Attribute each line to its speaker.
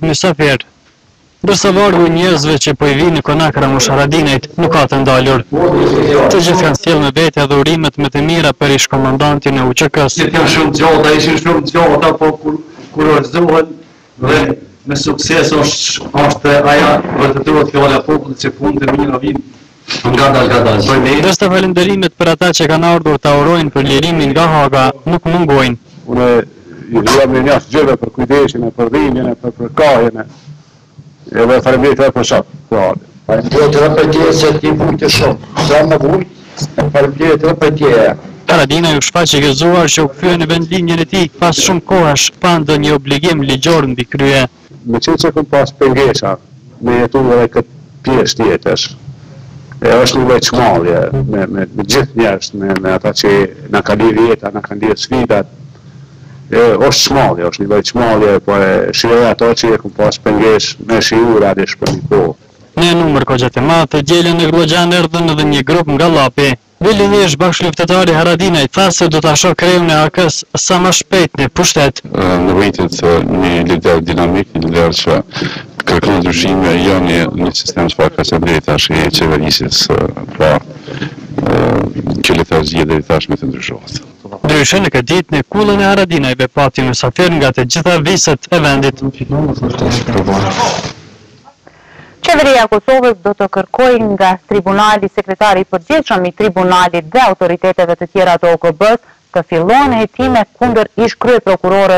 Speaker 1: Mysafir. Ndërsa vargu i njerëzve që po i vinë në konak Ramush Haradinajt nuk ka të ndalur. Të gjithë kanë sjellë me vete adhurimet më të mira për ish komandantin e UÇK-s.
Speaker 2: Janë shumë gjata, ishin shumë gjata, po kurorëzohen dhe me sukses është aja vërtetuar fjala e popullit që punë të mira vinë.
Speaker 1: Ndërsa falënderimet për ata që kanë ardhur ta urojnë për lirimin nga Haga nuk mungojnë.
Speaker 3: Unë jam në njësë gjëve për kujdesin e për dhimbjen e për përkajen edhe faleminderit për shok.
Speaker 4: Faleminderit për tje se ti vujtë shumë. Sa më vujtë, faleminderit për tje.
Speaker 1: Haradinaj u shfaq i gëzuar që u kthye në vendlinjen e tij pas shumë kohash pa ndonjë obligim ligjor mbi krye.
Speaker 3: Me që kam pas pengesa me jetu edhe këtë pjesë tjetër. Është një lloj çmallje me gjithë njerëz, me ata që na kanë lidhur jeta, na kanë lidhur sfidat. Është çmallje, është një lloj çmallje, po e shijoj ato që kam pas pengesë me shiur atë për një kohë.
Speaker 1: Në numër kogja të madh të gjelën në Glogjan erdhën edhe një grup nga Llapi. Veli Nesh, bashkëluftëtari Haradinaj, tha se do ta shoh kreun e AK-s sa më shpejt në pushtet.
Speaker 5: Në rritet një lider dinamik, një lider që kërkon ndryshime jo një sistem që ka së drejtash i qeverisjes, pra që le të zgjidhë deri tashmë të ndryshohet.
Speaker 1: Ndryshe në këtë ditë në kullën e Haradinajve pati mysafir nga të gjitha viset e vendit.
Speaker 6: Qeveria e Kosovës do të kërkojë nga tribunali sekretari i përgjithshëm i tribunalit dhe autoriteteve të tjera të OKB-s të fillojnë hetime kundër ish kryeprokurorës